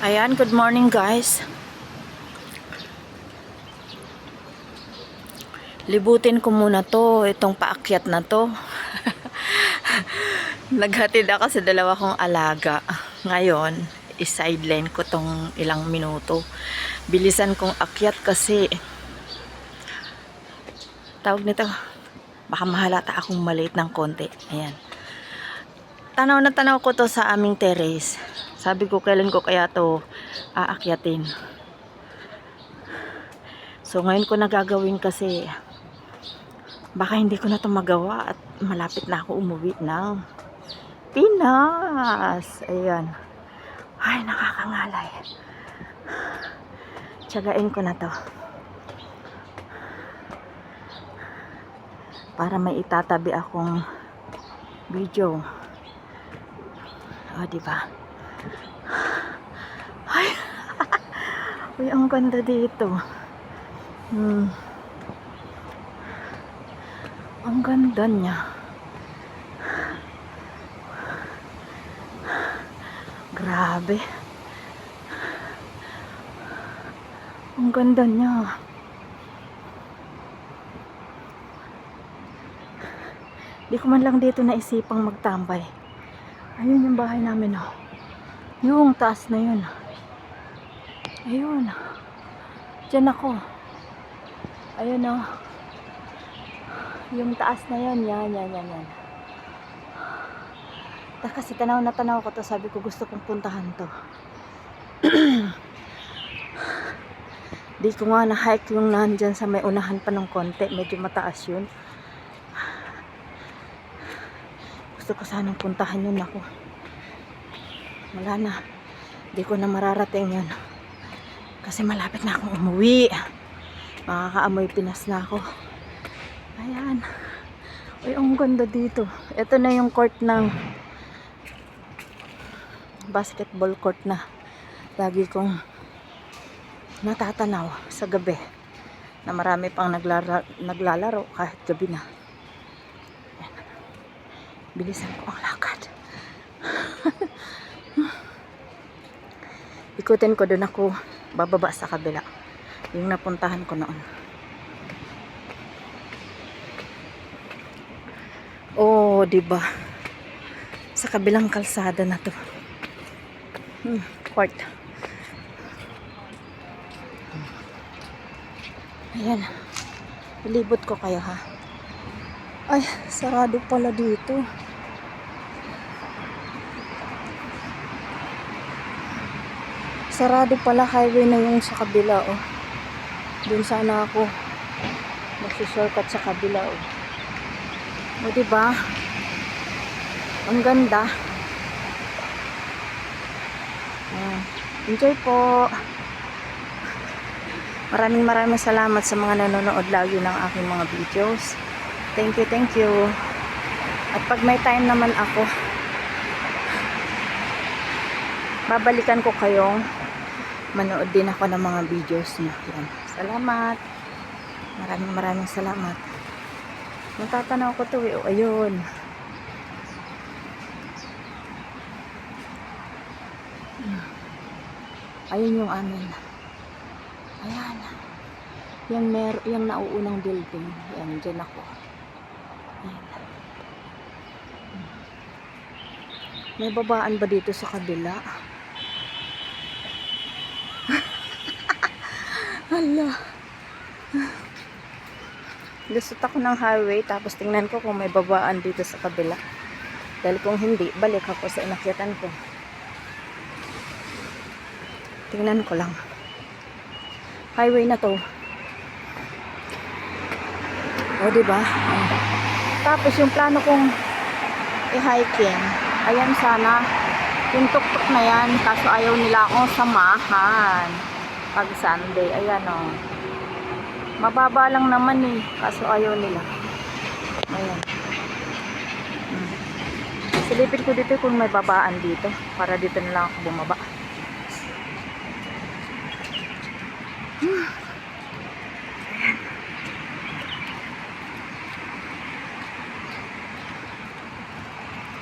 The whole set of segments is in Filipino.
Ayan, good morning guys. Libutin ko muna to, itong paakyat na to. Naghatid ako sa dalawa kong alaga. Ngayon, isideline ko tong ilang minuto. Bilisan kong akyat kasi tawag nito, baka mahalata akong maliit ng konti. Ayan. Tanaw na tanaw ko to sa aming terrace. Sabi ko, kailan ko kaya to aakyatin. So, ngayon ko nagagawin kasi baka hindi ko na to magawa at malapit na ako umuwi ng Pinas. Ayan. Ay, nakakangalay. Tiyagain ko na to. Para may itatabi akong video. O, diba? Ay, uy, ang ganda dito. Ang ganda niya. Grabe. Ang ganda niya. Di ko man lang dito naisipang magtambay. Ayun yung bahay namin, oh. Yung taas na yun. Ayun. Diyan ako. Ayun, oh. Yung taas na yun. Yan. Kasi tanaw na tanaw ko to. Sabi ko gusto kong puntahan to. Di ko nga na-hike yung nandyan sa may unahan pa ng konti. Medyo mataas yun. Gusto ko sanang puntahan yun ako. Wala na. Di ko na mararating yun. Kasi malapit na akong umuwi. Makakaamoy Pinas na ako. Ayan. Uy, ang ganda dito. Ito na yung court ng basketball court na lagi kong natatanaw sa gabi. Na marami pang naglalaro kahit gabi na. Ayan. Bilisan ko ang lakad. Ikutin ko doon ako bababa sa kabila. Yung napuntahan ko noon. Oh, diba? Sa kabilang kalsada na to. Court. Ayan. Ilibot ko kayo, ha? Ay, sarado pala dito. Sarado pala, highway na yung sa kabila, oh. Doon sana ako magsushortcut sa kabila, oh. O, diba? Ang ganda. Ayan. Enjoy po. Maraming salamat sa mga nanonood lagi ng aking mga videos. Thank you. At pag may time naman ako, babalikan ko kayong manood din ako ng mga videos niyo. Salamat. Maraming salamat. Natatanaw ko to, eh. Ayun. Ayun yung amin. Ayan. Yung nauunang building. Ayan, dyan ako. Ayan. May babaan ba dito sa kabila? Hala. Lusot ako ng highway, tapos tingnan ko kung may babaan dito sa kabila. Dahil kung hindi, balik ako sa inakyatan ko. Tingnan ko lang. Highway na to. O, diba? Tapos yung plano kong i-hiking, ayan sana, yung tuktok na yan, kaso ayaw nila akong samahan. Pag Sunday, ayan, o. Mababa lang naman, eh, kaso ayaw nila. Ayan. Silipin ko dito kung may babaan dito, para dito na lang ako bumaba. Ayan.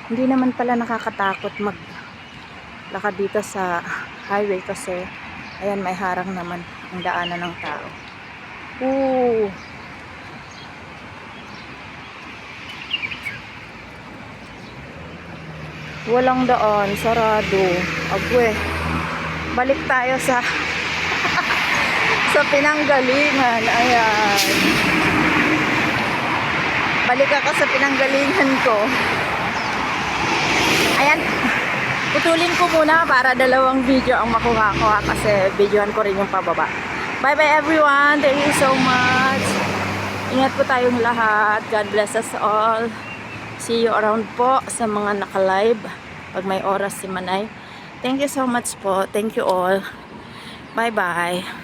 Hindi naman pala nakakatakot lakad dito sa highway kasi ayan, may harang naman ang daanan ng tao. Ooh. Walang daan, sarado. Agwe. Balik tayo sa sa pinanggalingan. Ayan. Balik ako sa pinanggalingan ko. Ayan. Putulin ko muna para dalawang video ang makuha ko kasi videoan ko rin yung pababa. Bye bye everyone. Thank you so much. Ingat po tayong lahat. God bless us all. See you around po sa mga naka-live pag may oras si Manay. Thank you so much po. Thank you all. Bye bye.